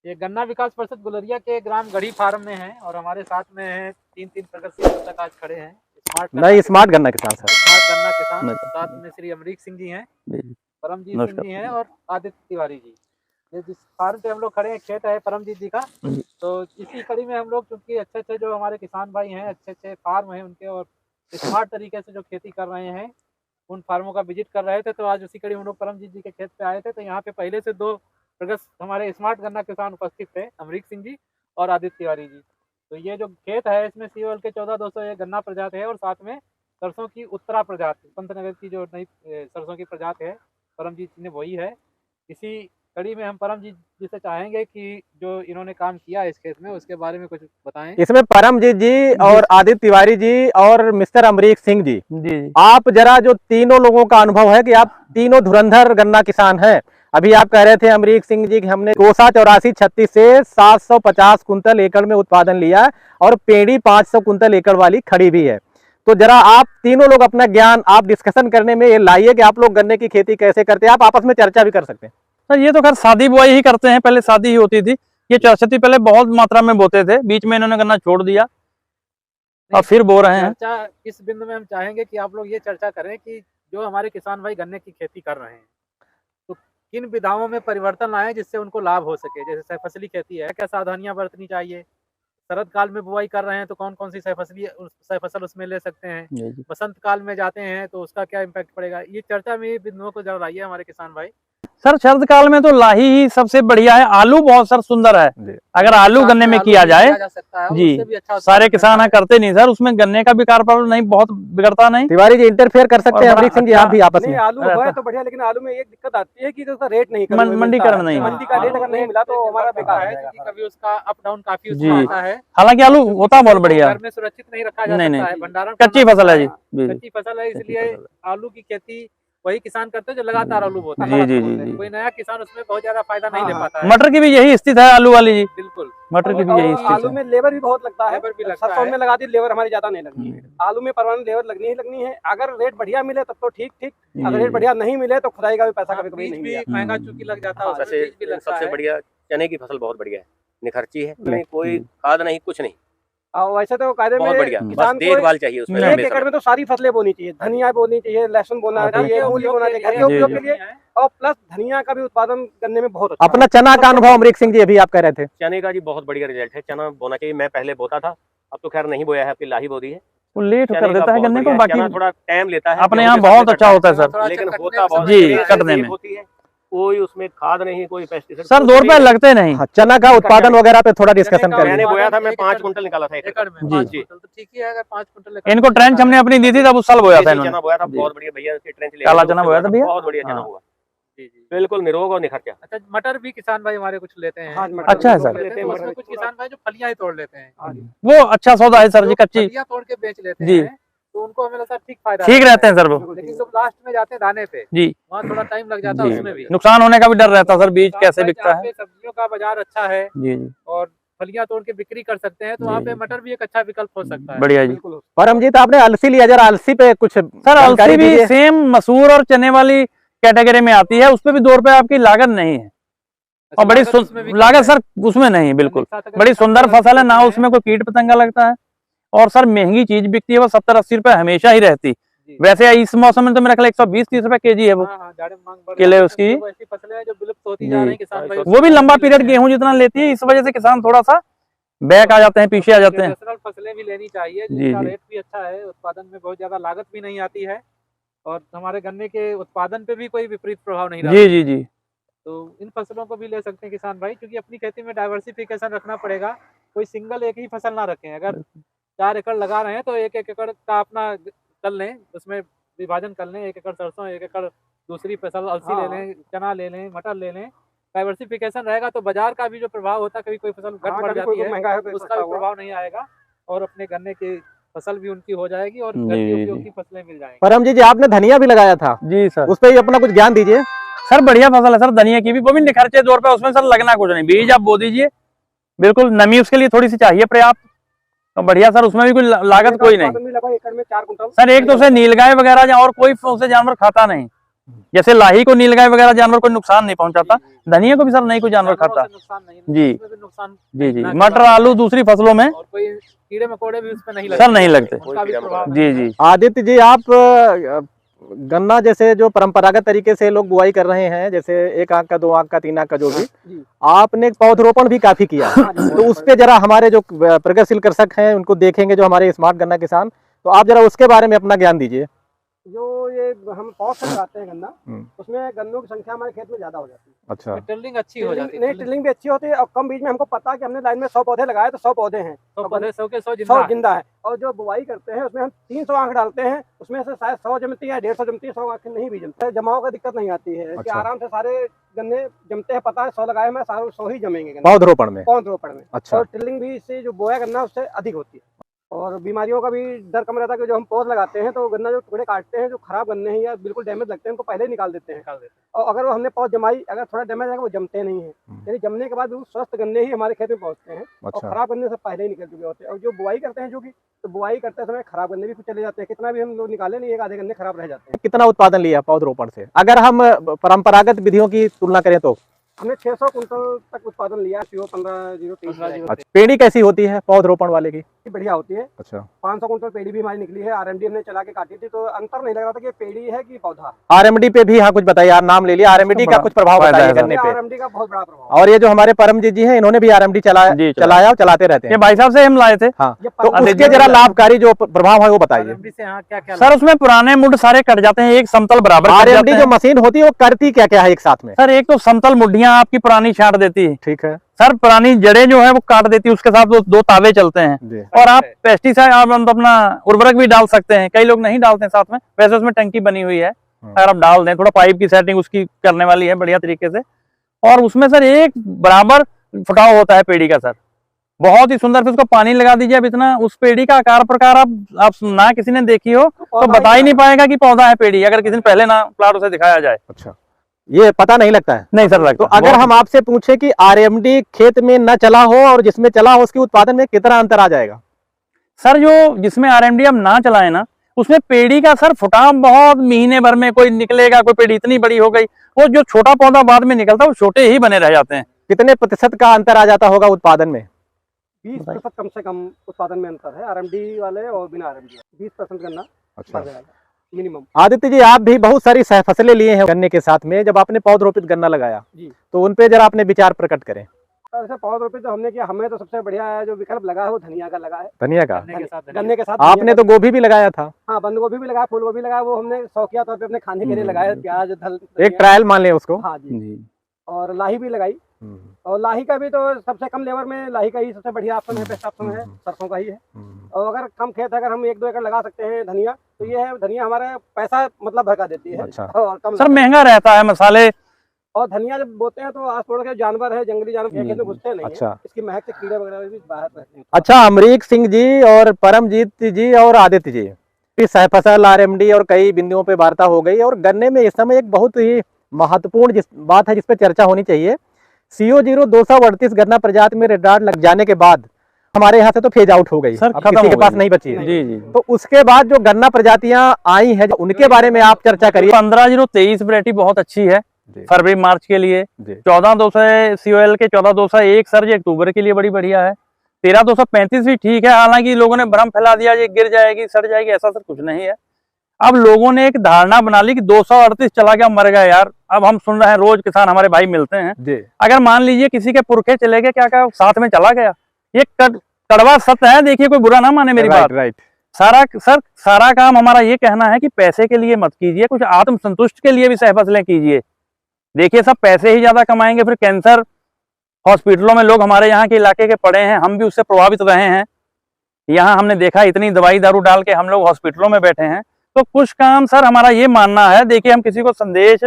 ये गन्ना विकास परिषद गुलरिया के ग्राम गढ़ी फार्म में है और हमारे साथ में है तीन प्रगतिशील तक आज खड़े हैं। स्मार्ट गन्ना किसान सर, स्मार्ट गन्ना किसान। साथ में श्री अमरीक सिंह जी हैं, परमजीत सिंह जी हैं और आदित्य तिवारी जी। ये जिस फार्म पे हम लोग खड़े हैं खेत है परमजीत जी का। तो इसी कड़ी में हम लोग चूंकि अच्छे जो हमारे किसान भाई हैं, अच्छे फार्म हैं उनके और स्मार्ट तरीके से जो खेती कर रहे हैं उन फार्मों का विजिट कर रहे थे। तो आज उसी कड़ी हम लोग परमजीत जी के खेत पे आए थे। तो यहाँ पे पहले से दो हमारे स्मार्ट गन्ना किसान उपस्थित थे, अमरीक सिंह जी और आदित्य तिवारी जी। तो ये जो खेत है इसमें सीओएल के 14200 ये गन्ना प्रजाति है और साथ में सरसों की उत्तरा प्रजाति पंतनगर की जो नई सरसों की प्रजाति है परमजीत जी ने वही है। इसी कड़ी में हम परमजीत जी से चाहेंगे कि जो इन्होंने काम किया इस खेत में उसके बारे में कुछ बताएं। इसमें परमजीत जी और आदित्य तिवारी जी और मिस्टर अमरीक सिंह जी, आप जरा जो तीनों लोगों का अनुभव है कि आप तीनों धुरंधर गन्ना किसान हैं। अभी आप कह रहे थे अमरीक सिंह जी कि हमने कोसा 8436 से 750 कुंतल एकड़ में उत्पादन लिया और पेड़ी 500 कुंतल एकड़ वाली खड़ी भी है। तो जरा आप तीनों लोग अपना ज्ञान आप डिस्कशन करने में ये लाइए कि आप लोग गन्ने की खेती कैसे करते हैं। आप आपस में चर्चा भी कर सकते हैं। सर ये तो खैर शादी बुआई ही करते हैं, पहले शादी ही होती थी। ये 64 पहले बहुत मात्रा में बोते थे, बीच में इन्होंने गन्ना छोड़ दिया और फिर बो रहे हैं। चर्चा इस बिंदु में हम चाहेंगे कि आप लोग ये चर्चा करें कि जो हमारे किसान भाई गन्ने की खेती कर रहे हैं तो किन विधाओं में परिवर्तन लाएं जिससे उनको लाभ हो सके। जैसे सहफसली खेती है, क्या सावधानियां बरतनी चाहिए। शरद काल में बुआई कर रहे हैं तो कौन कौन सी सहफसल उसमें ले सकते हैं। बसंत काल में जाते हैं तो उसका क्या इम्पैक्ट पड़ेगा। ये चर्चा में बिंदुओं को जरा लाइए हमारे किसान भाई। सर शरद काल में तो लाही ही सबसे बढ़िया है। आलू बहुत सर सुंदर है, अगर आलू गन्ने में किया जाए जी। सारे किसान करते नहीं सर, उसमें गन्ने का भी कारभार नहीं बहुत बिगड़ता नहीं। तिवारी जी इंटरफेयर कर सकते हैं अमरीक सिंह जी आप भी आपस में। आलू है तो बढ़िया, लेकिन आलू में एक दिक्कत आती है कि उसका रेट नहीं, मंडीकरण नहीं, मंडी का रेट अगर नहीं मिला तो हमारा बेकार है। कभी उसका अप डाउन काफी होता है। हालांकि आलू होता बहुत बढ़िया, घर में सुरक्षित नहीं रखा जा सकता है, भंडारण कच्ची फसल है जी, कच्ची फसल है। इसलिए आलू की खेती वही किसान करते हैं जो लगातार आलू बोते हैं। जी। कोई नया किसान उसमें बहुत ज्यादा फायदा नहीं ले पाता है। मटर की भी यही स्थिति है आलू वाली जी, बिल्कुल मटर की भी यही स्थिति है। आलू में लेबर भी बहुत लगता है, सरसों में लगा दी लेबर हमारी ज्यादा नहीं लगती है। आलू में परमानेंट लेबर लगनी है। अगर रेट बढ़िया मिले तब तो ठीक, अगर रेट बढ़िया नहीं मिले तो खुदाई का भी पैसा कभी नहीं मिलेगा, महंगा चूंकि लग जाता है। सबसे बढ़िया चने की फसल बहुत बढ़िया है, निखर्ची है, नहीं कोई खाद नहीं कुछ नहीं। वैसे तो कायदे में किसान देखभाल चाहिए उसमें। 1 एकड़ में तो सारी फसलें बोनी चाहिए, धनिया बोनी चाहिए, लहसुन बोना चाहिए, मूली बोना चाहिए घर के उपयोग के लिए। और प्लस धनिया का भी उत्पादन करने में बहुत अच्छा। अपना चना का अनुभव अमरीक सिंह जी अभी आप कह रहे थे। चने का जी बहुत बढ़िया रिजल्ट है, चना बोना चाहिए। मैं पहले बोता था, अब तो खैर नहीं बोया है, आपकी लाही बो दी है। वो लेट कर देता है गन्ने को, बाकी थोड़ा टाइम लेता है। अपने यहाँ बहुत अच्छा होता है सर, लेकिन होता बहुत जी कटने में होती है। कोई उसमें खाद नहीं, कोई पेस्टिसाइड सर 2 रुपए लगते नहीं। चना का उत्पादन वगैरह पे थोड़ा डिस्कशन कर। मैंने बोया था, मैं 5 कुंटल निकाला था एकड़ में जी। तो ठीक ही है, अगर 5 कुंटल। इनको ट्रेंच हमने अपनी दी थी तब उस साल बोया था इन्होंने। चना बोया था बहुत बढ़िया भैया, ट्रेंच काला चना बोया था भैया, बहुत बढ़िया चना हुआ बिल्कुल निरोग और निखर। अच्छा, मटर भी किसान भाई हमारे कुछ लेते हैं। अच्छा है सर। कुछ किसान भाई जो फलियां ही तोड़ लेते हैं, वो अच्छा सौदा है सर जी, कच्ची फलियां तोड़ के बेच लेते जी। हैं तो उनको हमें लगता है ठीक फायदा, ठीक रहते हैं सर वो। लेकिन जब लास्ट में जाते हैं दाने पे जी, वहाँ थोड़ा टाइम लग जाता है, उसमें भी नुकसान होने का भी डर रहता है सर। बीज कैसे बिकता है। सब्जियों का बाजार अच्छा है जी और फलियां तोड़ के बिक्री कर सकते हैं, तो वहाँ पे मटर भी एक अच्छा विकल्प हो सकता है। बढ़िया जी। परमजीत आपने अलसी लिया, जरा अलसी पे कुछ सर। अलसी भी सेम मसूर और चने वाली कैटेगरी में आती है, उसपे भी 2 रुपए आपकी लागत नहीं है और बड़ी लागत सर उसमें नहीं है बिल्कुल। बड़ी सुंदर फसल है ना, उसमें कोई कीट पतंगा लगता है और सर महंगी चीज बिकती है वो 70-80 रुपए हमेशा ही रहती। वैसे इस मौसम में तो मेरा ख्याल 120-30 रुपए केजी है वो केले उसकी। वो भी लंबा पीरियड गेहूं जितना लेती है, इस वजह से किसान थोड़ा सा बैक आ जाते हैं, पीछे आ जाते हैं। फसलें भी लेनी चाहिए जिसका रेट भी अच्छा है, उत्पादन में बहुत ज्यादा लागत भी नहीं आती है और हमारे गन्ने के उत्पादन पे भी कोई विपरीत प्रभाव नहीं रहता। जी। तो इन फसलों को भी ले सकते हैं किसान भाई, क्योंकि अपनी खेती में डाइवर्सिफिकेशन रखना पड़ेगा। कोई सिंगल एक ही फसल ना रखें। अगर 4 एकड़ लगा रहे हैं तो 1 एकड़ का अपना कर लें, उसमें विभाजन कर लें। 1 एकड़ सरसों, 1 एकड़ दूसरी फसल अलसी ले लें, चना ले लें, मटर ले लें। डाइवर्सिफिकेशन रहेगा तो बाजार का भी जो प्रभाव होता है, कभी कोई फसल घट बढ़ जाती है उसका भी प्रभाव नहीं आएगा और अपने गन्ने की फसल भी उनकी हो जाएगी और घर के उपयोग की फसलें मिल जाएंगी। परमजीत जी आपने धनिया भी लगाया था जी सर, उस पर अपना कुछ ज्ञान दीजिए। सर बढ़िया फसल है सर धनिया की भी, वो भी निखर्चे 2 रुपए, उसमें सर लगना कुछ नहीं। बीज आप बो दीजिए, बिल्कुल नमी उसके लिए थोड़ी सी चाहिए पर्याप्त, तो बढ़िया सर। उसमें भी कोई लागत कोई नहीं एकड़ में 4 कुंटल सर। एक तो उसे नीलगाय वगैरह और कोई उसे जानवर खाता नहीं, जैसे लाही को नीलगाय वगैरह जानवर कोई नुकसान नहीं पहुंचाता, धनिया को भी सर नहीं कोई जानवर जानवरों खाता। से नुकसान नहीं, जी। उसमें भी नुकसान जी जी, ना मटर करवा आलू है। दूसरी फसलों में और कोई कीड़े मकोड़े भी उसमें नहीं लगते सर नहीं लगते। उनका भी प्रभाव जी नहीं है। जी। आदित्य जी, आप गन्ना जैसे जो परंपरागत तरीके से लोग बुआई कर रहे हैं, जैसे 1 आंख का 2 आंख का 3 आंख का जो भी, आपने पौधरोपण भी काफी किया है। तो उस पे जरा हमारे जो प्रगतिशील कृषक हैं उनको देखेंगे, जो हमारे स्मार्ट गन्ना किसान, तो आप जरा उसके बारे में अपना ज्ञान दीजिए। जो ये हम पौध से लगाते हैं गन्ना, उसमें गन्नों की संख्या हमारे खेत में ज्यादा हो जाती है। अच्छा। टिल्लिंग अच्छी हो जाती है। नहीं, टिल्लिंग भी अच्छी होती है। और कम बीज में हमको पता है कि हमने लाइन में 100 पौधे लगाए तो 100 पौधे हैं, 100 पौधे 100 के 100 100 जिंदा है। और जो बुआई करते हैं उसमें हम 300 आंख डालते हैं, उसमें से शायद 100 जमती है, 150 जमती है, 100 आंख नहीं भी जमती है। जमाव का दिक्कत नहीं आती है कि आराम से सारे गन्ने जमते हैं। पता है 100 लगाए में सारे 100 ही जमेंगे गन्ने पौधरोपण में। पौधरोपण में। अच्छा। और टिल्लिंग भी इससे जो बोया गन्ना उससे अधिक होती है। और बीमारियों का भी डर कम रहता है कि जो हम पौध लगाते हैं तो गन्ना जो टुकड़े काटते हैं, जो खराब गन्ने हैं या बिल्कुल डैमेज लगते हैं, उनको पहले ही निकाल देते हैं। और अगर वो हमने पौध जमाई, अगर थोड़ा डैमेज है वो जमते नहीं है, यानी जमने के बाद वो स्वस्थ गन्ने ही हमारे खेत में पहुंचते हैं। और खराब गन्ने से पहले ही निकल चुके होते हैं। और जो बुआई करते हैं, जो कि तो बुआई करते समय खराब गन्ने भी कुछ चले जाते हैं। कितना भी हम लोग निकाले नहीं, 1 आधे गन्ने खराब रह जाते हैं। कितना उत्पादन लिया पौधरोपण से, अगर हम परंपरागत विधियों की तुलना करें तो? हमने 600 कुंटल तक उत्पादन लिया। 15 पेड़ी कैसी होती है पौधरोपण वाले की? बढ़िया होती है। अच्छा। 500 कुंटल पेड़ी भी हमारी निकली है। आरएमडी हमने चला के काटी थी तो अंतर नहीं लग रहा था कि पेड़ी है कि पौधा। आरएमडी पे भी, हाँ कुछ बताइए, आप नाम ले लिया, आरएमडी का कुछ प्रभाव बताइए गन्ने पे। आरएमडी का बहुत बड़ा प्रभाव। और ये जो हमारे परमजीत जी हैं, इन्होंने भी आरएमडी चलाया और चलाते रहते ये हैं। भाई साहब से हम लाए थे। हाँ, ये तो उसके जरा लाभकारी जो प्रभाव है वो बताइए। आरएमडी से हाँ क्या सर उसमें पुराने मुड सारे कट जाते हैं, एक समतल बराबर कट आरएमडी जाते जो हैं। मशीन होती है वो करती क्या क्या है एक साथ में? सर एक तो समतल मुड्डियां आपकी पुरानी छांट देती है। ठीक है सर पुरानी जड़ें जो है वो काट देती है, उसके साथ वो 2 तावे चलते हैं। जी। और आप पेस्टिसाइड, आप अपना उर्वरक भी डाल सकते हैं। कई लोग नहीं डालते हैं साथ में, वैसे उसमें टंकी बनी हुई है, अगर आप डाल दें, थोड़ा पाइप की सेटिंग उसकी करने वाली है बढ़िया तरीके से। और उसमें सर एक बराबर फुटाव होता है पेड़ी का सर, बहुत ही सुंदर। फिर उसको पानी लगा दीजिए, अब इतना उस पेड़ी का आकार प्रकार आप ना किसी ने देखी हो तो बता ही नहीं पाएगा कि पौधा है पेड़ी, अगर किसी ने पहले ना प्लाट उसे दिखाया जाए। अच्छा, ये पता नहीं लगता है? नहीं सर लगता। तो अगर हम आपसे पूछे कि आरएमडी खेत में न चला हो और जिसमें चला हो, उसके उत्पादन में कितना अंतर आ जाएगा? सर जो जिसमें आरएमडी हम ना चलाए ना, उसमें पेड़ी का सर फुटाव बहुत महीने भर में कोई निकलेगा। कोई पेड़ी इतनी बड़ी हो गई, वो जो छोटा पौधा बाद में निकलता है वो छोटे ही बने रह जाते हैं। कितने प्रतिशत का अंतर आ जाता होगा उत्पादन में? 20% कम से कम उत्पादन में अंतर है आरएमडी वाले और बिना आरएमडी। 20% गन्ना अच्छा मिनिमम। आदित्य जी, आप भी बहुत सारी फसलें लिए हैं गन्ने के साथ में, जब आपने पौधरोपित गन्ना लगाया जी, तो उन पे जरा अपने विचार प्रकट करें। ऐसे पौधरोपित जो हमने किया, हमें तो सबसे बढ़िया है जो विकल्प लगा है वो धनिया का लगा है। धनिया का? गन्ने के साथ आपने तो गोभी भी लगाया था? हाँ, बंद गोभी भी लगाया, फूल गोभी लगाया। वो हमने शौकिया तौर पे अपने खाने के लिए लगाया। प्याज, एक ट्रायल मान लें उसको। हाँ जी। और लाही भी लगाई। और लाही का भी तो सबसे कम लेबर में लाही का ही सबसे बढ़िया ऑप्शन है, बेस्ट ऑप्शन है, सरसों का ही है। और अगर कम खेत है, अगर हम 1-2 एकड़ लगा सकते हैं धनिया, तो ये है धनिया हमारे पैसा मतलब भगा देती है। अच्छा। और कम सर महंगा रहता है मसाले। और धनिया जब बोते हैं तो आस पड़ोस के जानवर है, जंगली जानवर खेत में घुसते नहीं अच्छा। है। इसकी महक से कीड़े वगैरह भी बाहर रहते हैं। अच्छा, अमरीक सिंह जी और परमजीत जी और आदित्य जी, इस सहफसल आरएमडी और कई बिंदुओं पे वार्ता हो गई। और गन्ने में इस समय एक बहुत ही महत्वपूर्ण बात है जिस पे चर्चा होनी चाहिए। CO 238 गन्ना प्रजाति में रेड डॉट लग जाने के बाद हमारे यहाँ से तो फेज आउट हो गई, सर, अब खत्म किसी के हो पास गई। नहीं बची है। जी जी। तो उसके बाद जो गन्ना प्रजातियां आई हैं उनके बारे में आप चर्चा करिए। 15-0-23 वैरायटी बहुत अच्छी है फरवरी मार्च के लिए। 14-200 COL के 14-201 सर, ये अक्टूबर के लिए बड़ी बढ़िया है। 13-235 भी ठीक है, हालांकि लोगों ने भ्रम फैला दिया ये गिर जाएगी सड़ जाएगी, ऐसा सर कुछ नहीं है। अब लोगों ने एक धारणा बना ली कि 238 चला गया मर गया यार। अब हम सुन रहे हैं, रोज किसान हमारे भाई मिलते हैं, अगर मान लीजिए किसी के पुरखे चले गए, क्या साथ में चला गया, ये कड़वा सत्य है। देखिए कोई बुरा ना माने मेरी बात। राइट। सारा काम हमारा ये कहना है कि पैसे के लिए मत कीजिए, कुछ आत्म संतुष्ट के लिए भी सहफसलें कीजिए। देखिए सब पैसे ही ज्यादा कमाएंगे, फिर कैंसर हॉस्पिटलों में लोग हमारे यहाँ के इलाके के पड़े हैं, हम भी उससे प्रभावित रहे हैं। यहाँ हमने देखा इतनी दवाई दारू डाल के हम लोग हॉस्पिटलों में बैठे हैं। तो कुछ काम सर हमारा ये मानना है, देखिए हम किसी को संदेश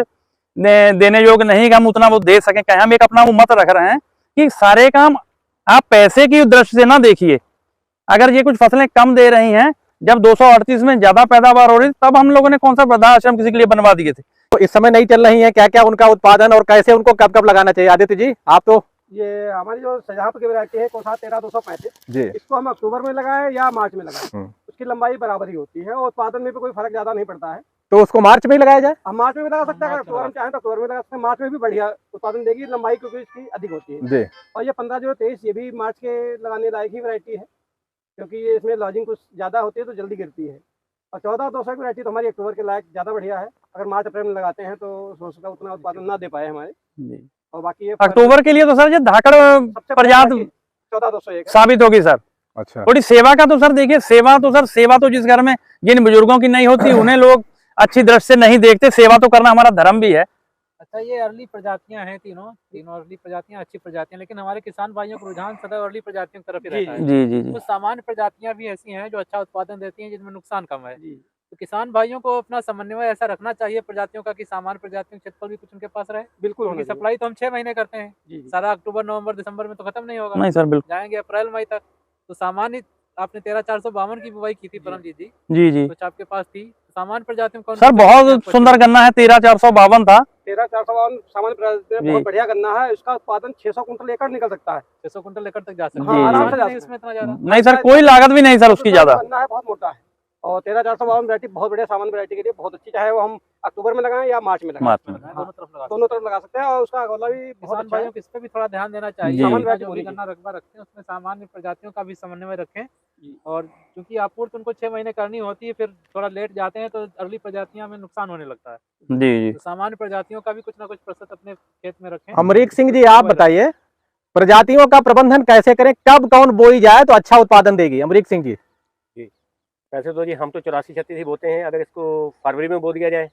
देने योग्य नहीं कि हम उतना वो दे सकें, कहीं हम एक अपना वो मत रख रहे हैं कि सारे काम आप पैसे की दृष्टि से ना देखिए। अगर ये कुछ फसलें कम दे रही हैं, जब 238 में ज्यादा पैदावार हो रही तब हम लोगों ने कौन सा वृद्धाश्रम किसी के लिए बनवा दिए थे। तो इस समय नहीं चल रही है, क्या क्या उनका उत्पादन और कैसे उनको कब कब लगाना चाहिए? आदित्य जी आप तो ये हमारी जो शाहजहांपुर की वैरायटी है कोसा 13-235 जी, इसको हम अक्टूबर में लगाए या मार्च में लगाए, उसकी लंबाई बराबर ही होती है और उत्पादन में भी कोई फर्क ज्यादा नहीं पड़ता है। तो उसको मार्च में ही लगाया जाए। हम मार्च में भी लगा सकते हैं, अगर अक्टूबर में चाहें तो अक्टूबर में लगा सकते हैं। मार्च में भी बढ़िया उत्पादन देगी, लंबाई क्योंकि इसकी अधिक होती है। जी। और ये 15-023 ये भी मार्च के लगाने लायक ही वैरायटी है, क्योंकि ये इसमें लॉजिंग कुछ ज़्यादा होती है तो जल्दी गिरती है। और 14-200 की वैरायटी तो हमारी अक्टूबर के लायक ज़्यादा बढ़िया है। अगर मार्च अप्रैल में लगाते हैं तो हो सकता है उतना उत्पादन ना दे पाए हमारे। और बाकी ये अक्टूबर के लिए तो सर ये धाकड़ पर्याप्त 14-201 साबित होगी सर। अच्छा, थोड़ी सेवा का तो सर देखिए, सेवा तो जिस घर में जिन बुजुर्गों की नहीं होती उन्हें लोग अच्छी दृष्टि से नहीं देखते, सेवा तो करना हमारा धर्म भी है। अच्छा, ये अर्ली प्रजातियां हैं, तीनों अर्ली प्रजातियां, अच्छी प्रजातियां, लेकिन हमारे किसान भाइयों को रुझान सदैव अर्ली प्रजातियों की तरफ ही रहता है। जी जी जी। कुछ सामान्य प्रजातियां भी ऐसी हैं जो अच्छा उत्पादन देती हैं, जिनमें नुकसान कम है। तो किसान भाइयों को अपना समन्वय ऐसा रखना चाहिए प्रजातियों का कि सामान्य प्रजातियों के क्षेत्रफल भी कुछ उनके पास रहे। बिल्कुल उनकी होना सप्लाई तो हम 6 महीने करते हैं, चाहिए। सारा अक्टूबर नवंबर दिसंबर में तो खत्म नहीं होगा, नहीं सर बिल्कुल। जाएंगे अप्रैल मई तक। तो सामान्य आपने 13-452 की बुवाई की थी परमजीत जी, जी जी कुछ आपके पास थी सामान्य प्रजातियों का? सर बहुत सुंदर गन्ना है, 13-452 था। 13-452 सामान्य प्रजाति में जी। बहुत बढ़िया गन्ना है। इसका उत्पादन 600 कुंटल एकड़ निकल सकता है। 600 कुंटल एकड़ तक जा सकते हाँ, हैं। आराम से जा सकते हैं। इसमें इतना ज्यादा नहीं सर, कोई लागत भी नहीं सर उसकी ज्यादा। गन्ना है, बहुत मोटा है। और 13-452 वैरायटी बहुत बढ़िया सामान्य वैरायटी के लिए बहुत अच्छी, चाहे वो हम अक्टूबर में लगाएं या मार्च में लगाएं, मार्च में। दोनों तरफ लगा दोनों तरफ लगा सकते हैं। और उसका अगला भी बहुत किसान अच्छा है। भाइयों को इस पे भी थोड़ा ध्यान देना चाहिए। जी। सामान्य जो भी गन्ना रकबा रखते हैं उसमें सामान्य प्रजातियों का भी समन्वय रखें। और क्योंकि आपूर्ति उनको 6 महीने करनी होती है, फिर थोड़ा लेट जाते हैं तो अर्ली प्रजातियां में नुकसान होने लगता है। जी जी। तो सामान्य प्रजातियों का भी कुछ ना कुछ प्रतिशत अपने खेत में रखें। अमरीक सिंह जी, आप बताइए प्रजातियों का प्रबंधन कैसे करें, कब कौन बोई जाए तो अच्छा उत्पादन देगी? अमरीक सिंह जी। वैसे तो जी हम तो 84-36 ही बोते हैं। अगर इसको फरवरी में बो दिया जाए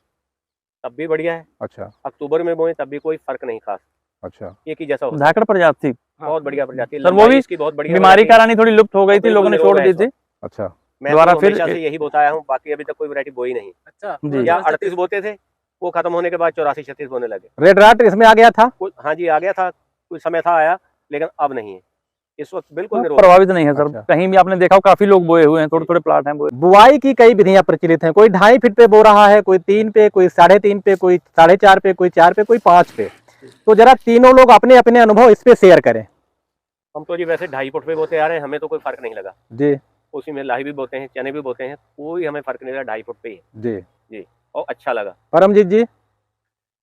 तब भी बढ़िया है, अच्छा अक्टूबर में बोए तब भी कोई फर्क नहीं खास, अच्छा। एक ही जैसा होता है। धाकड़ प्रजाति बहुत बढ़िया प्रजाति, सर वो लंबाई भी इसकी बहुत बढ़िया बीमारी वैरायटी है। कारण थोड़ी लुप्त हो गई थी, बिल्कुल लोगों ने छोड़ दी निरोग है थी। अच्छा, मैं दोबारा तो फिर हमेशा से यही बोता आया हूँ, बाकी अभी तक कोई वैरायटी बोई नहीं। अच्छा, जी। या 38 बोते थे, वो खत्म होने के बाद 84-36 बोने लगे। रेड राट इसमें आ गया था। हाँ जी आ गया था, कुछ समय था आया, लेकिन अब नहीं है। इस वक्त बिल्कुल निरोग है। प्रभावित नहीं है सर। अच्छा। कहीं भी आपने देखा हो, काफी लोग बोए हुए हैं, थोड़े थोड़े प्लाट हैं बोए। बुआई की कई विधियां प्रचलित हैं, कोई 2.5 फीट पे बो रहा है, कोई 3 पे, कोई 3.5 पे, कोई 4.5 पे, कोई 4 पे, कोई 5 पे। तो जरा तीनों लोग अपने अपने अनुभव इस पे शेयर करें। हम तो जी वैसे 2.5 फुट पे बोते आ रहे हैं, हमें तो कोई फर्क नहीं लगा। जी उसी में लाही भी बोते हैं, चने भी बोते हैं, कोई हमें फर्क नहीं लगा, 2.5 फुट पे ही है। जी। और अच्छा लगा। परमजीत जी।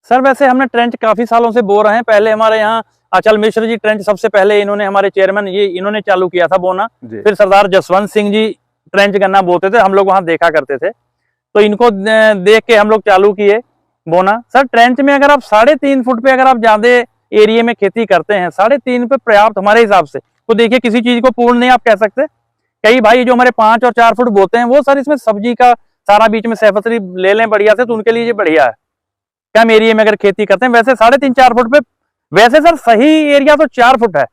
सर वैसे हमने ट्रेंच काफी सालों से बो रहे हैं। पहले हमारे यहाँ अचल मिश्र जी ट्रेंच सबसे पहले इन्होंने, हमारे चेयरमैन, ये इन्होंने चालू किया था बोना। जी। फिर सरदार जसवंत सिंह जी ट्रेंच गन्ना बोते थे, हम लोग वहां देखा करते थे, तो इनको देख के हम लोग चालू किए बोना। सर ट्रेंच में अगर आप 3.5 फुट पे अगर आप ज्यादा एरिया में खेती करते हैं, 3.5 पे पर्याप्त हमारे हिसाब से। तो देखिए किसी चीज को पूर्ण नहीं आप कह सकते। कई भाई जो हमारे 5 और 4 फुट बोते हैं, वो सर इसमें सब्जी का सारा बीच में सहफसरी ले लें बढ़िया से, तो उनके लिए ये बढ़िया है। कम एरिया में अगर खेती करते हैं, वैसे 3.5-4 फुट पे वैसे सर सही एरिया तो 4 फुट है,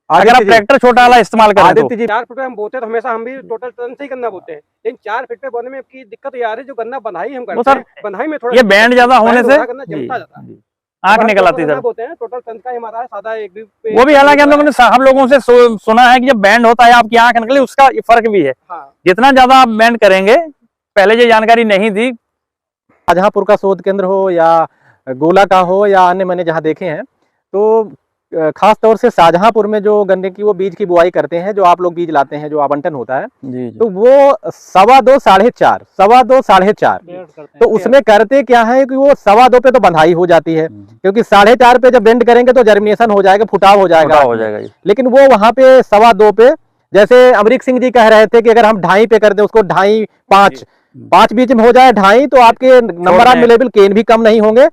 अगर आप ट्रैक्टर छोटा वाला इस्तेमाल करें तो। आदित्य जी। 4 फीट पे हम बोते तो हमेशा हम भी टोटल टन से ही गन्ना बोते हैं, लेकिन 4 फीट पे बोने में की दिक्कत ये आ रही है, जो गन्ना बंधाई हम वो करते सर हैं, बंधाई में थोड़ा ये बैंड ज्यादा होने से गन्ना जमता जाता है, आंख निकल आती सर। बोते हैं टोटल टन का ही हमारा है, सादा एक भी वो भी हालांकि हम लोगों से सुना है कि जब बैंड होता है आपकी आंख निकले, उसका फर्क भी है। हाँ। जितना ज्यादा आप बैंड करेंगे, पहले ये जानकारी नहीं थी। शाहजहांपुर का शोध केंद्र हो या गोला का हो या अन्य मैंने जहाँ देखे हैं, तो खास तौर से शाहजहांपुर में जो गन्ने की वो बीज की बुआई करते हैं, जो आप लोग बीज लाते हैं, जो आवंटन होता है, जी तो वो 2.25 साढ़े 4 तो उसमें करते क्या है कि वो 2.25 पे तो बंधाई हो जाती है, क्योंकि 4.5 पे जब बेंड करेंगे तो जर्मिनेशन हो जाएगा, फुटाव हो जाएगा ये। लेकिन वो वहां पे 2.25 पे, जैसे अमरीक सिंह जी कह रहे थे कि अगर हम 2.5 पे कर दें उसको, 2.5 5 बीच में हो जाए 2.5, तो आपके नंबर ऑफ मिलेबल केन भी कम नहीं होंगे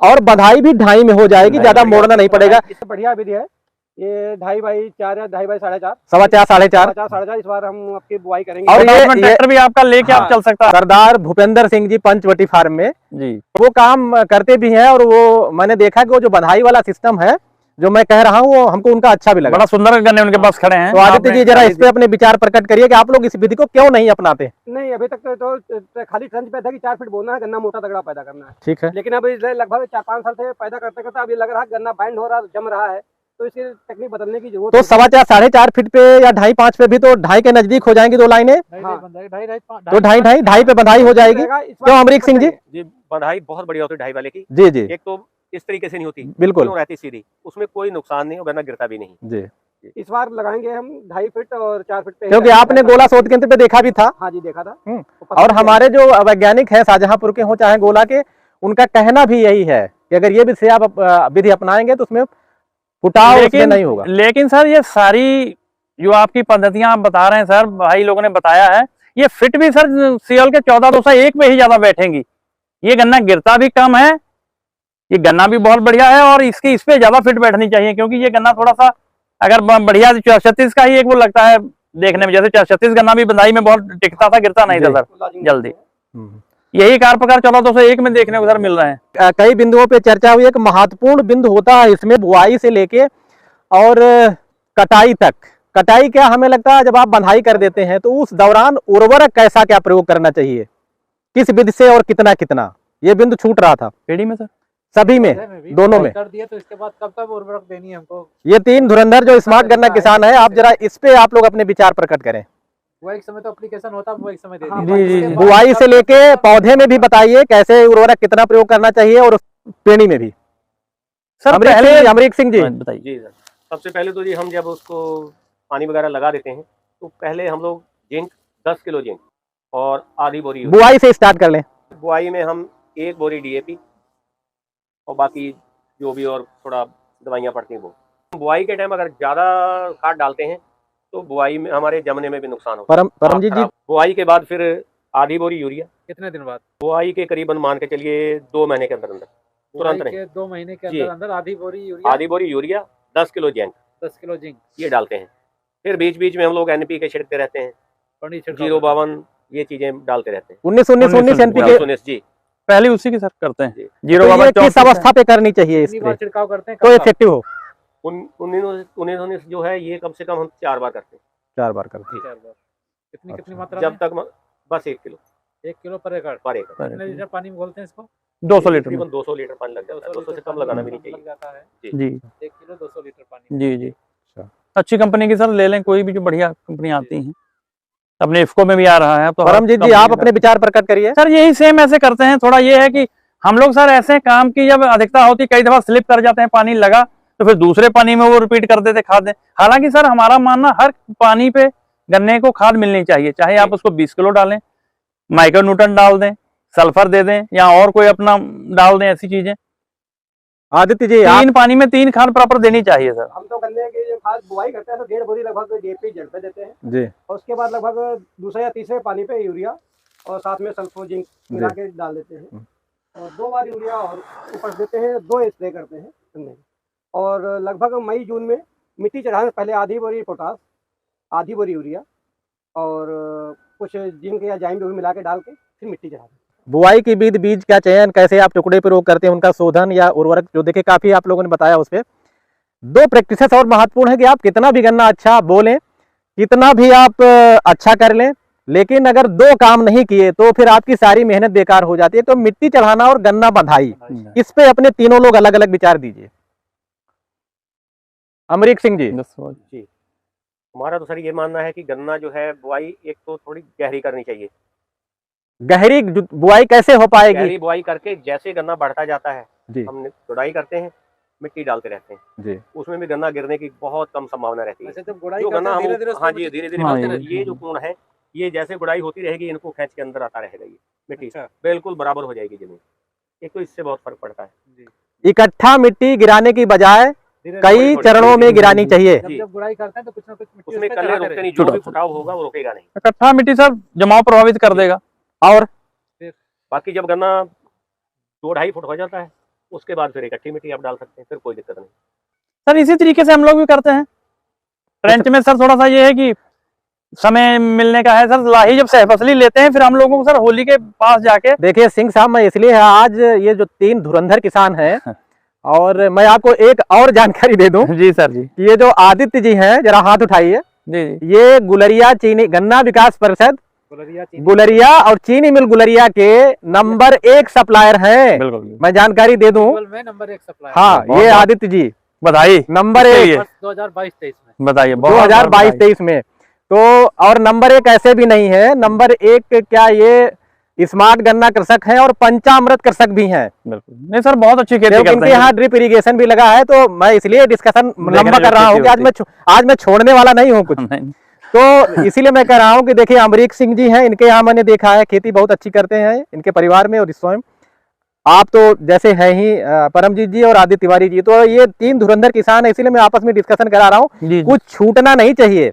और बंधाई भी 2.5 में हो जाएगी, ज्यादा मोड़ना नहीं पड़ेगा। इससे बढ़िया विधि है ये 2.5x4 या 2.5x4.5, 4.25 साढ़े 4 4.5 इस बार हम आपकी बुआई करेंगे। और ये ट्रैक्टर भी आपका लेके आप चल सकता है। सरदार भूपेंद्र सिंह जी पंचवटी फार्म में जी वो काम करते भी हैं, और वो मैंने देखा कि वो जो बंधाई वाला सिस्टम है जो मैं कह रहा हूँ, वो हमको उनका अच्छा भी लगा। बड़ा सुंदर गन्ने उनके पास खड़े हैं। तो आदित्य जी जरा इस पे अपने विचार प्रकट करिए कि आप लोग इस विधि को क्यों नहीं अपनाते? नहीं, अभी तक तो खाली ट्रंच पे था कि 4 फीट बोना है, गन्ना मोटा तगड़ा पैदा करना है, ठीक है, लेकिन अब लगभग 4-5 साल से पैदा करते करते अब ये लग रहा है गन्ना बैंड हो रहा है, जम रहा है, तो इसकी टेक्निक बदलने की जरूरत तो है। 4.25 साढ़े 4 फीट पे या 2.5-5 पे भी तो 2.5 के नजदीक हो जाएंगी 2 लाइनें, हाँ। तो 2.5 पे बंधाई हो जाएगी। क्यों अमरीक सिंह जी? जी बंधाई बहुत बढ़िया होती है 2.5 वाले की। जी जी एक तो इस तरीके से नहीं होती, बिल्कुल क्यों रहती सीधी, उसमें कोई नुकसान नहीं और गन्ना गिरता भी नहीं। जी। इस बार लगाएंगे हम 2.5 फीट और 4 फीट पे, क्योंकि आपने गोला शोध केंद्र पे देखा भी था। हाँ जी देखा था। और हमारे जो वैज्ञानिक हैं शाहजहांपुर के हो चाहे गोला के, उनका कहना भी यही है कि अगर ये विधि आप विधि अपनाएंगे तो उसमें फुटाव उसमें नहीं होगा। लेकिन सर ये सारी जो आपकी पद्धतियां आप बता रहे हैं सर, भाई लोगों ने बताया है, ये फिट भी सर सीएल के 14-201 में ही ज्यादा बैठेंगी। ये गन्ना गिरता भी कम है, ये गन्ना भी बहुत बढ़िया है और इसकी इस पे ज्यादा फिट बैठनी चाहिए, क्योंकि ये गन्ना थोड़ा सा अगर बढ़िया 436 का ही एक वो लगता है देखने में, जैसे 436 गन्ना भी बंधाई में बहुत टिकता था, गिरता नहीं था सर जल्दी। यही कार प्रकार 14-201 में देखने को सर मिल रहे हैं। कई बिंदुओं पे चर्चा हुई है कि महत्वपूर्ण बिंदु होता है इसमें बुआई से लेके और कटाई तक। कटाई क्या हमें लगता है जब आप बंधाई कर देते हैं तो उस दौरान उर्वरक कैसा क्या प्रयोग करना चाहिए, किस विधि से और कितना कितना, ये बिंदु छूट रहा था पेड़ी में सर, सभी में, दोनों में कर दिए तो इसके बाद कब कब उर्वरक देनी है हमको? ये 3 धुरंधर जो स्मार्ट गन्ना किसान है, आप जरा इस पे आप लोग अपने विचार प्रकट करें। बुआई के समय तो एप्लीकेशन होता है, बुआई के समय दे हाँ, दिया। जी, जी, जी। बुआई से लेके पौधे में भी बताइए कैसे उर्वरक कितना प्रयोग करना चाहिए और पेड़ी में भी। सर अमरीक सिंह जी बताइए। जी सर, सबसे पहले तो जी हम जब उसको पानी वगैरह लगा देते हैं तो पहले हम लोग जिंक 10 किलो जिंक और आधी बोरी यूरिया। बुआई से स्टार्ट कर लें। बुआई में हम 1 बोरी डीएपी और बाकी जो भी और थोड़ा दवाइयाँ पड़ती हैं वो। बुआई के टाइम अगर ज़्यादा खाद डालते हैं तो बुआई में हमारे जमने में भी नुकसान होता है। परमजीत जी, बुआई के बाद फिर आधी बोरी यूरिया। कितने दिन बाद? बुआई के करीबन मान के चलिए 2 महीने के अंदर अंदर, तुरंत बुआई नहीं। के 2 महीने के जी। अंदर अंदर आधी बोरी urea 10 kilo zinc 10 kilo zinc ये डालते हैं। फिर बीच बीच में हम लोग NPK छिड़कते रहते हैं, पानी छिड़काव 052 ये चीजें डालते रहते हैं। 19 NPK 19 जी पहले उसी की सर करते हैं। जी। जीरो तो ये किस अवस्था पे करनी चाहिए कितनी बार इसमें छिड़काव करते हैं? तो कब कब? इफेक्टिव हो? 19 जो है ये कम से कम हम 4 बार करते हैं। 4 बार करते 4 बार। कितनी अच्छा। कितनी मात्रा जब में? तक बस 1 किलो 1 किलो पर एकड़। पर एकड़। कितने लीटर पानी में घोलते हैं इसको? 200 लीटर में। तकरीबन 200 लीटर पानी लग जाता है, 200 से कम लगाना भी नहीं लग चाहिए। जाता है। जी 1 किलो 200 लीटर पानी। जी जी, अच्छा। अच्छी कंपनी की सर ले लें, कोई भी जो बढ़िया कंपनी आती है। अपने इफ्को में भी आ रहा है तो परमजीत जी आप अपने विचार प्रकट करिए। सर यही सेम ऐसे करते हैं। थोड़ा ये है कि हम लोग सर ऐसे काम की जब अधिकता होती, कई दफा स्लिप कर जाते हैं, पानी लगा तो फिर दूसरे पानी में वो रिपीट कर देते खाद दें। हालांकि सर हमारा मानना हर पानी पे गन्ने को खाद मिलनी चाहिए, चाहे आप उसको 20 किलो डालें, माइक्रोन्यूटन डाल दें, सल्फर दे दें या और कोई अपना डाल दें, ऐसी चीजें। आदित्य जी 3 पानी में 3 खाद प्रॉपर देनी चाहिए सर। हम तो गन्ने की जो खाद बुआई करते हैं तो 1.5 बोरी लगभग डीएपी जड़ पे देते हैं जी, और उसके बाद लगभग दूसरे या तीसरे पानी पे यूरिया और साथ में सल्फर जिंक मिला के डाल देते हैं और 2 बार यूरिया और ऊपर देते हैं, 2 स्प्रे करते हैं गन्ने में। और लगभग मई जून में मिट्टी चढ़ाने से पहले आधी बोरी पोटास, आधी बोरी यूरिया और कुछ जिंक या जाइम जो भी मिला के डाल के फिर मिट्टी चढ़ा देते हैं। बुआई की बीज का चयन कैसे आप टुकड़े पर रोक करते हैं, उनका शोधन या उर्वरक जो देखिए काफी आप लोगों ने बताया उस पर। 2 प्रैक्टिसेस और महत्वपूर्ण है कि आप कितना भी गन्ना अच्छा बोलें, कितना भी आप अच्छा कर लें, लेकिन अगर 2 काम नहीं किए तो फिर आपकी सारी मेहनत बेकार हो जाती है। तो मिट्टी चढ़ाना और गन्ना बंधाई, इस पे अपने तीनों लोग अलग अलग विचार दीजिए। अमरीक सिंह जी। जी, हमारा तो सर ये मानना है कि गन्ना जो है बुआई एक तो थोड़ी गहरी करनी चाहिए। गहरी बुआई कैसे हो पाएगी? गहरी बुआई करके जैसे गन्ना बढ़ता जाता है जी हम गुड़ाई करते हैं, मिट्टी डालते रहते हैं जी, उसमें भी गन्ना गिरने की बहुत कम संभावना रहती है। अच्छा, जब गुड़ाई जो करते गन्ना हैं हम धीरे-धीरे हाँ उसको जी धीरे धीरे हाँ, करते हैं। ये जो कोण है ये जैसे गुड़ाई होती रहेगी इनको खींच के अंदर आता रहेगा, ये मिट्टी अच्छा। बिल्कुल बराबर हो जाएगी जमीन। एक तो इससे बहुत फर्क पड़ता है। जी। इकट्ठा मिट्टी गिराने की बजाय कई थोड़ी- चरणों में गिरानी चाहिए। जब जब गुड़ाई करते हैं तो कुछ ना कुछ मिट्टी उसमें उसमें कल्ले चढ़ाते रुकते रहे। नहीं, जो भी फुटाव होगा वो रुकेगा नहीं। इकट्ठा मिट्टी सर जमाव प्रभावित कर देगा। और बाकी जब गन्ना 2-2.5 फुट हो जाता है उसके बाद फिर इकट्ठी मिट्टी आप डाल सकते हैं, फिर कोई दिक्कत नहीं। सर इसी तरीके से हम लोग भी करते हैं। ट्रेंच में सर थोड़ा सा ये है कि समय मिलने का है सर, लाही जब सहफसली लेते हैं फिर हम लोगों को सर होली के पास जाके देखिए सिंह साहब, मैं इसलिए आज ये जो 3 धुरंधर किसान हैं और मैं आपको एक और जानकारी दे दूं जी सर जी कि ये जो आदित्य जी हैं, जरा हाथ उठाइए, जी जी ये गुलरिया चीनी गन्ना विकास परिषद गुलरिया और चीनी मिल गुलरिया के नंबर 1 सप्लायर हैं। बिल्कुल मैं जानकारी दे दूं। केवल में नंबर 1 सप्लायर। हाँ, बहुत ये बहुत आदित्य जी बधाई नंबर इसके 1 लिए। 2022-23 में। बताइए 2022-23 में। तो और नंबर 1 ऐसे भी नहीं है, नंबर 1 क्या ये स्मार्ट गन्ना कृषक हैं और पंचामृत कृषक भी हैं। बिल्कुल नहीं सर, बहुत अच्छी खेती करते इनके हैं। यहाँ ड्रिप इरिगेशन भी लगा है, तो मैं इसलिए डिस्कशन लंबा कर रहा हूँ कि आज मैं छोड़ने वाला नहीं हूँ कुछ। तो इसीलिए मैं कह रहा हूँ कि देखिए अमरीक सिंह जी हैं, इनके यहाँ मैंने देखा है खेती बहुत अच्छी करते हैं इनके परिवार में और स्वयं। आप तो जैसे है ही परमजीत जी और आदित्य तिवारी जी, तो ये 3 धुरंधर किसान है, इसीलिए मैं आपस में डिस्कशन करा रहा हूँ। कुछ छूटना नहीं चाहिए।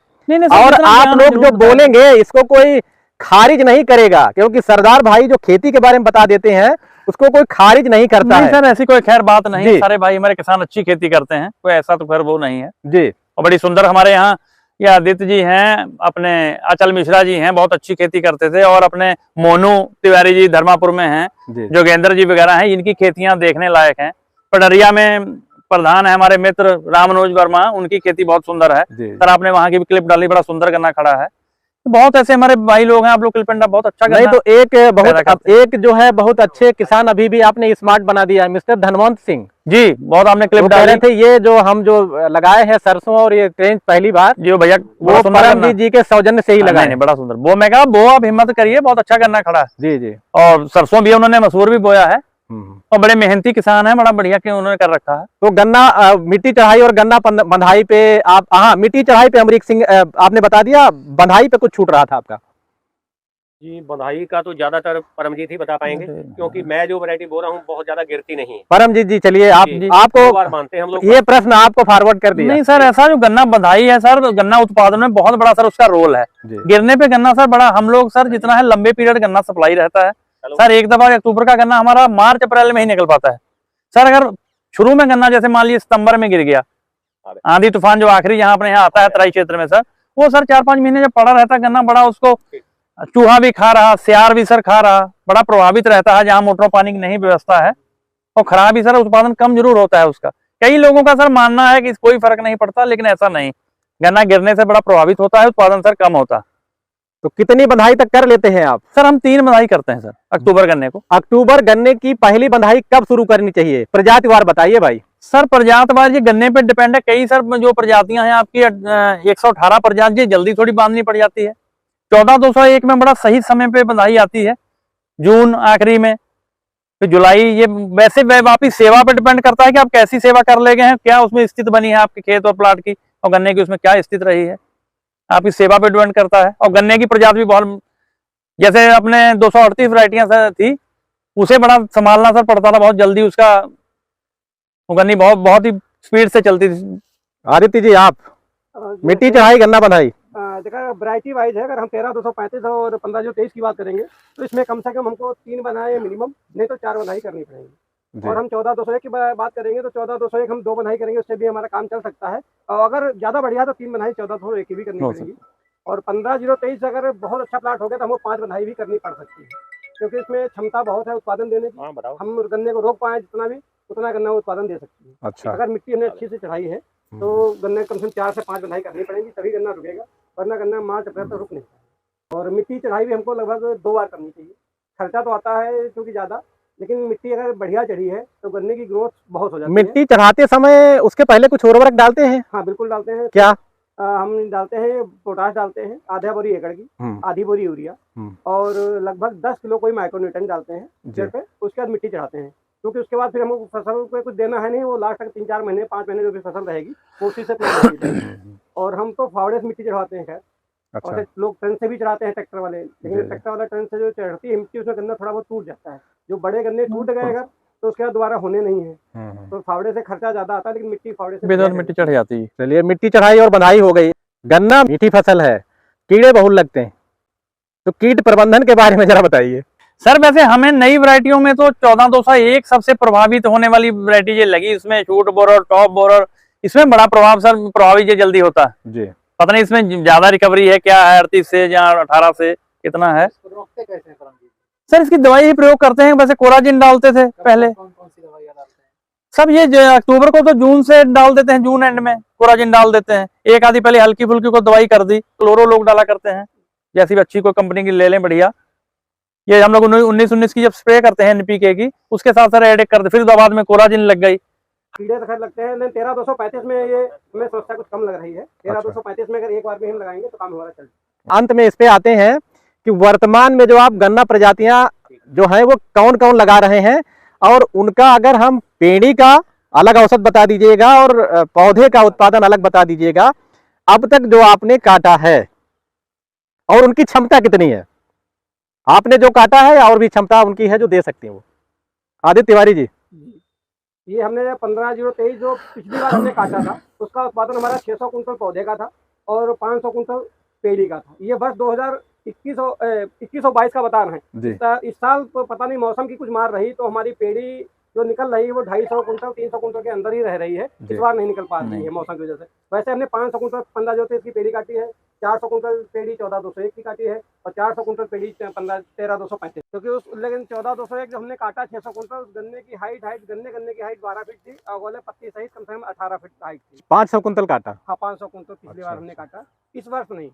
और आप लोग जो बोलेंगे इसको कोई खारिज नहीं करेगा, क्योंकि सरदार भाई जो खेती के बारे में बता देते हैं उसको कोई खारिज नहीं करता है। सर ऐसी कोई खैर बात नहीं, सारे भाई हमारे किसान अच्छी खेती करते हैं, कोई ऐसा तो खैर वो नहीं है जी। और बड़ी सुंदर हमारे यहाँ ये आदित्य जी हैं, अपने अचल मिश्रा जी हैं, बहुत अच्छी खेती करते थे। और अपने मोनू तिवारी जी धर्मापुर में हैं, जोगेंद्र जी वगैरह हैं, इनकी खेतियां देखने लायक हैं। पडरिया में प्रधान है हमारे मित्र रामनोज वर्मा, उनकी खेती बहुत सुंदर है। सर आपने वहां की भी क्लिप डाली, बड़ा सुंदर गन्ना खड़ा है। तो बहुत ऐसे हमारे भाई लोग हैं, आप लोग क्लिप बहुत अच्छा नहीं तो एक जो है बहुत अच्छे किसान अभी भी आपने स्मार्ट बना दिया है, मिस्टर धनवंत सिंह जी, बहुत आपने क्लिप डाले थे। ये जो हम जो लगाए हैं सरसों और ये ट्रेंच पहली बार जी भैया, वो परमजीत जी के सौजन्य से ही लगाए। नहीं बड़ा सुंदर, वो मैं कहा वो आप हिम्मत करिए, बहुत अच्छा गन्ना खड़ा है जी जी। और सरसों भी उन्होंने, मसूर भी बोया है और बड़े मेहनती किसान है, बड़ा बढ़िया के उन्होंने कर रखा है। तो गन्ना मिट्टी चढ़ाई और गन्ना बंधाई पे आप, हाँ मिट्टी चढ़ाई पे अमरीक सिंह आपने बता दिया, बंधाई पे कुछ छूट रहा था आपका जी। बंधाई का तो ज्यादातर परमजीत ही बता पाएंगे, क्योंकि मैं जो वैरायटी बोल रहा हूँ बहुत ज्यादा गिरती नहीं है। परमजीत जी चलिए आपको मानते हैं हम लोग, ये प्रश्न आपको फॉरवर्ड कर दिया। नहीं सर, ऐसा जो गन्ना बंधाई है सर, गन्ना उत्पादन में बहुत बड़ा सर उसका रोल है। गिरने पे गन्ना सर बड़ा, हम लोग सर जितना है लंबे पीरियड गन्ना सप्लाई रहता है सर। एक दफा अक्टूबर का गन्ना हमारा मार्च अप्रैल में ही निकल पाता है सर। अगर शुरू में गन्ना जैसे मान लीजिए सितंबर में गिर गया, आंधी तूफान जो आखिरी यहाँ अपने यहाँ आता है तराई क्षेत्र में सर, वो सर 4-5 महीने जब पड़ा रहता है गन्ना, बड़ा उसको चूहा भी खा रहा, सियार भी सर खा रहा, बड़ा प्रभावित रहता है जहाँ मोटरों पानी की नहीं व्यवस्था है। और खराब भी सर उत्पादन कम जरूर होता है उसका। कई लोगों का सर मानना है कि कोई फर्क नहीं पड़ता, लेकिन ऐसा नहीं, गन्ना गिरने से बड़ा प्रभावित होता है, उत्पादन सर कम होता है। तो कितनी बंधाई तक कर लेते हैं आप? सर हम 3 बंधाई करते हैं सर अक्टूबर गन्ने को। अक्टूबर गन्ने की पहली बंधाई कब शुरू करनी चाहिए? प्रजातिवार बताइए भाई। सर प्रजातिवार ये गन्ने पे डिपेंड है, कई सर जो प्रजातियां हैं आपकी 118 प्रजाति जल्दी थोड़ी बांधनी पड़ जाती है। 14-201 में बड़ा सही समय पे बंधाई आती है, जून आखिरी में, फिर जुलाई। ये वैसे आपकी सेवा पे डिपेंड करता है कि आप कैसी सेवा कर ले गए हैं, क्या उसमें स्थिति बनी है आपके खेत और प्लाट की, और गन्ने की उसमें क्या स्थिति रही है, आपकी सेवा पे डिपेंड करता है। और गन्ने की प्रजाति भी बहुत, जैसे अपने 238 वैरायटियां थी, उसे बड़ा संभालना सर पड़ता था बहुत जल्दी, उसका गन्नी बहुत ही स्पीड से चलती थी। आदित्य जी आप मिट्टी चढ़ाई गन्ना बंधाई देखा वैरायटी वाइज है, अगर हम 13-235 और 15-23 की बात करेंगे तो इसमें कम से कम हमको 3 बनाए मिनिमम, नहीं तो 4 बनाई करनी पड़ेगी। और हम 14-201 की बात करेंगे तो 14-201 हम 2 बनाई करेंगे, उससे भी हमारा काम चल सकता है। और अगर ज़्यादा बढ़िया तो 3 बनाई 14-201 की भी करनी पड़ेगी। और 15-023 अगर बहुत अच्छा प्लाट हो गया तो हमको 5 बनाई भी करनी पड़ सकती है, क्योंकि इसमें क्षमता बहुत है उत्पादन देने की। हम गन्ने को रोक पाए जितना भी, उतना गन्ना उत्पादन दे सकती है। अच्छा, अगर मिट्टी हमने अच्छी से चढ़ाई है तो गन्ने कम से कम 4 से 5 बनाई करनी पड़ेगी, तभी गन्ना रुकेगा, वरना गन्ना मार्च अप्रैल तक रुक नहीं पाएगा। और मिट्टी चढ़ाई भी हमको लगभग 2 बार करनी चाहिए। खर्चा तो आता है क्योंकि ज़्यादा, लेकिन मिट्टी अगर बढ़िया चढ़ी है तो गन्ने की ग्रोथ बहुत हो जाती है। मिट्टी चढ़ाते समय उसके पहले कुछ उर्वरक डालते हैं? हाँ बिल्कुल डालते हैं। क्या? हम डालते हैं पोटाश, डालते हैं आधा बोरी एकड़ की, आधी बोरी यूरिया, और लगभग 10 किलो कोई माइक्रोन्यूट्रन डालते हैं जड़ पे। उसके बाद मिट्टी चढ़ाते हैं, क्योंकि उसके बाद फिर हमको फसल को कुछ देना है नहीं, वो लास्ट तक 3-4 महीने 5 महीने जो भी फसल रहेगी वो उसी से और हम तो फावड़े से मिट्टी चढ़ाते हैं खैर। अच्छा। और लोग ट्रेन से भी चढ़ाते हैं ट्रैक्टर वाले, लेकिन ट्रैक्टर वाला ट्रेन से जो चढ़ती है मिट्टी, उसमें गन्ना थोड़ा बहुत टूट जाता है। जो बड़े गन्ने टूट गए अगर तो उसके बाद दोबारा होने नहीं है, तो फावड़े से खर्चा ज्यादा आता है, लेकिन मिट्टी फावड़े से मिट्टी चढ़ जाती है। चलिए मिट्टी चढ़ाई और बंधाई हो गई। गन्ना मीठी फसल है, कीड़े बहुत लगते हैं, तो कीट प्रबंधन के बारे में जरा बताइए। सर वैसे हमें नई वैरायटियों में तो 14-201 सबसे प्रभावित होने वाली वैरायटी ये लगी, इसमें शूट बोरर, टॉप बोरर, इसमें बड़ा प्रभाव सर प्रभावित ये जल्दी होता है जी। पता नहीं इसमें ज्यादा रिकवरी है क्या है, 38 से या 18 से कितना है। रोकते कैसे हैं सर इसकी दवाई ही प्रयोग करते हैं, वैसे कोराजिन डालते थे पहले। कौन सी दवाइयां डालते हैं? सब ये अक्टूबर को तो जून से डाल देते हैं, जून एंड में कोराजिन डाल देते हैं। एक आधी पहले हल्की फुल्की को दवाई कर दी, क्लोरो लोग डाला करते हैं, जैसी भी अच्छी कोई कंपनी की ले लें बढ़िया। ये हम लोग 19 की जब स्प्रे करते हैं NPK की, उसके साथ सर एड कर दे, फिर बाद में कोराजिन लग गई। कीड़े तो खैर लगते हैं, लेकिन 13-235 में ये हमें समस्या कुछ कम लग रही है। 13-235 में अगर एक बार भी हम लगाएंगे तो काम हमारा चल। अंत में इस पे आते हैं कि वर्तमान में जो आप गन्ना प्रजातियां जो हैं वो कौन कौन लगा रहे हैं, और उनका अगर हम पेड़ी का अलग औसत बता दीजिएगा और पौधे का उत्पादन अलग बता दीजिएगा, अब तक जो आपने काटा है और उनकी क्षमता कितनी है, आपने जो काटा है और भी क्षमता उनकी है जो दे सकती है वो। आदित्य तिवारी जी, ये हमने 15-023 जो पिछली बार हमने काटा था उसका उत्पादन हमारा 600 कुंटल पौधे का था और 500 कुंटल पेड़ी का था। ये बस 2021-22 का बता रहे हैं। इस साल तो पता नहीं मौसम की कुछ मार रही तो हमारी पेड़ी जो निकल रही है वो 250 कुंटल 300 कुंटल के अंदर ही रह रही है, इस बार नहीं निकल पा रही है मौसम की वजह से। वैसे हमने 500 कुंटल 15-23 की पेड़ी काटी है, 400 कुंटल पेड़ी 14-201 की काटी है और 400 कुंटल पेड़ी 13-235, क्योंकि उस लेकिन 14-201 जो हमने काटा 600 कुंटल, गन्ने की हाइट गन्ने की हाइट 12 फीट थी और गोले पत्ती सहित कम से कम 18 फीट हाइट थी। 500 कुंतल काटा। हाँ 500 कुंटल पिछली बार हमने काटा, इस वर्ष नहीं।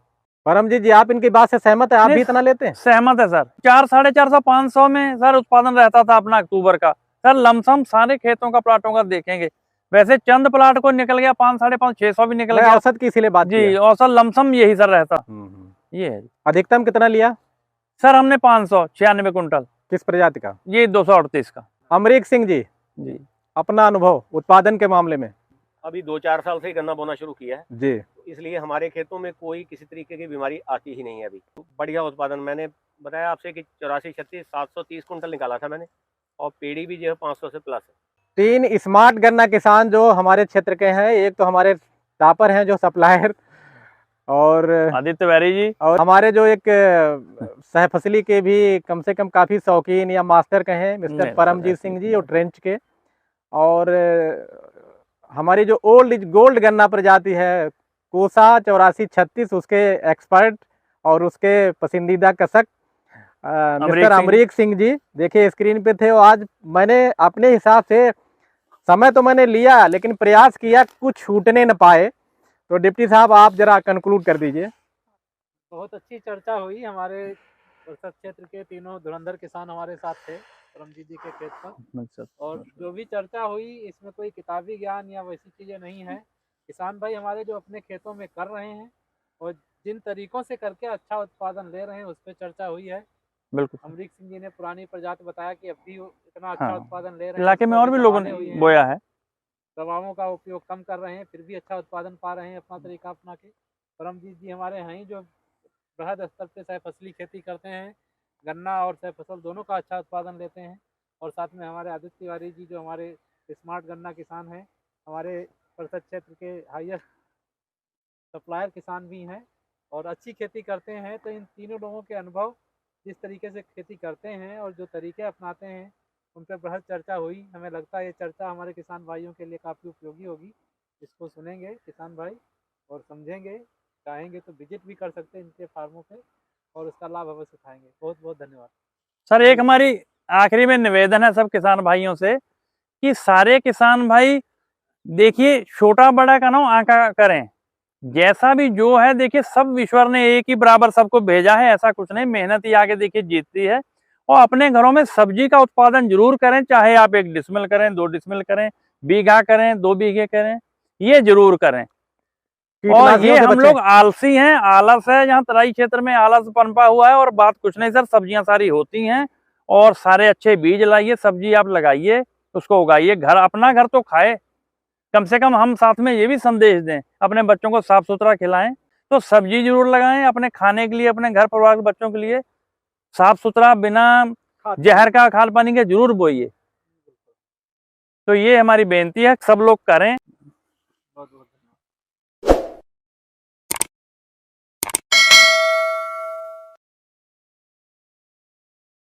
परमजीत जी, आप इनकी बात से सहमत है? आप भी इतना लेते हैं? सहमत है सर। 400-450 में सर उत्पादन रहता था अपना अक्टूबर का। सर लमसम सारे खेतों का प्लाटों का देखेंगे, वैसे चंद प्लाट को निकल गया 500-550-600 भी निकल गया। औसत की इसीलिए बात जी, औसत लमसम यही सर रहता। ये है। अधिकतम कितना लिया सर हमने 596 कुंटल। किस प्रजाति का? ये 238 का। अमरीक सिंह जी, अपना अनुभव उत्पादन के मामले में। अभी 2-4 साल से ही गन्ना बोना शुरू किया है जी, इसलिए हमारे खेतों में कोई किसी तरीके की बीमारी आती ही नहीं है। अभी बढ़िया उत्पादन, मैंने बताया आपसे कि 84-36 730 कुंटल निकाला था मैंने, और पेड़ी भी जो है 500 से प्लस है। 3 स्मार्ट गन्ना किसान जो हमारे क्षेत्र के हैं, एक तो हमारे टॉपर हैं जो सप्लायर, और आदित्य तिवारी जी, और हमारे जो एक सहफसली के भी कम से कम काफी शौकीन या मास्टर कहें, मिस्टर परमजीत सिंह जी और ट्रेंच के, और हमारी जो ओल्ड गोल्ड गन्ना प्रजाति है कोसा 84-36 उसके एक्सपर्ट और उसके पसंदीदा कसक मिस्टर अमरीक सिंह जी देखिए स्क्रीन पे थे। और आज मैंने अपने हिसाब से समय तो मैंने लिया लेकिन प्रयास किया, कुछ छूटने न पाए। तो डिप्टी साहब आप जरा कंक्लूड कर दीजिए। बहुत अच्छी चर्चा हुई। हमारे परिषद क्षेत्र के तीनों धुरंधर किसान हमारे साथ थे परमजीत जी के खेत पर, और जो भी चर्चा हुई इसमें कोई किताबी ज्ञान या वैसी चीज़ें नहीं है। किसान भाई हमारे जो अपने खेतों में कर रहे हैं और जिन तरीकों से करके अच्छा उत्पादन ले रहे हैं उस पर चर्चा हुई है। बिल्कुल। अमरीक सिंह जी ने पुरानी प्रजाति बताया कि अब भी इतना अच्छा उत्पादन ले रहे हैं, इलाके में और भी लोगों ने बोया है, दवाओं का उपयोग कम कर रहे हैं फिर भी अच्छा उत्पादन पा रहे हैं अपना तरीका अपना के। परमजीत जी हमारे हैं जो बृहद स्तर पे सहफसली खेती करते हैं, गन्ना और सहफसल दोनों का अच्छा उत्पादन लेते हैं। और साथ में हमारे आदित्य तिवारी जी जो हमारे स्मार्ट गन्ना किसान हैं, हमारे परिषद क्षेत्र के हाईएस्ट सप्लायर किसान भी हैं और अच्छी खेती करते हैं। तो इन तीनों लोगों के अनुभव जिस तरीके से खेती करते हैं और जो तरीके अपनाते हैं उन पर बृहद चर्चा हुई। हमें लगता है ये चर्चा हमारे किसान भाइयों के लिए काफ़ी उपयोगी होगी। इसको सुनेंगे किसान भाई और समझेंगे, चाहेंगे तो विजिट भी कर सकते हैं इनके फार्मों पे और उसका लाभ अवश्य उठाएंगे। बहुत बहुत धन्यवाद सर। एक हमारी आखिरी में निवेदन है सब किसान भाइयों से कि सारे किसान भाई देखिए छोटा बड़ा का ना आंका करें, जैसा भी जो है देखिए सब ईश्वर ने एक ही बराबर सबको भेजा है, ऐसा कुछ नहीं। मेहनत ही आगे देखिए जीतती है। और अपने घरों में सब्जी का उत्पादन जरूर करें, चाहे आप 1 डिसमिल करें 2 डिसमिल करें, बीघा करें 2 बीघे करें, ये जरूर करें। और ये हम लोग आलसी हैं, आलस है, जहाँ तराई क्षेत्र में आलस पनपा हुआ है। और बात कुछ नहीं सर, सब्जियां सारी होती हैं और सारे अच्छे बीज लाइए, सब्जी आप लगाइए, उसको उगाइए, घर अपना घर तो खाए। कम से कम हम साथ में ये भी संदेश दें, अपने बच्चों को साफ सुथरा खिलाएं। तो सब्जी जरूर लगाएं अपने खाने के लिए, अपने घर परिवार के बच्चों के लिए साफ सुथरा बिना जहर का खाद पानी के जरूर बोइए। तो ये हमारी बेनती है, सब लोग करें।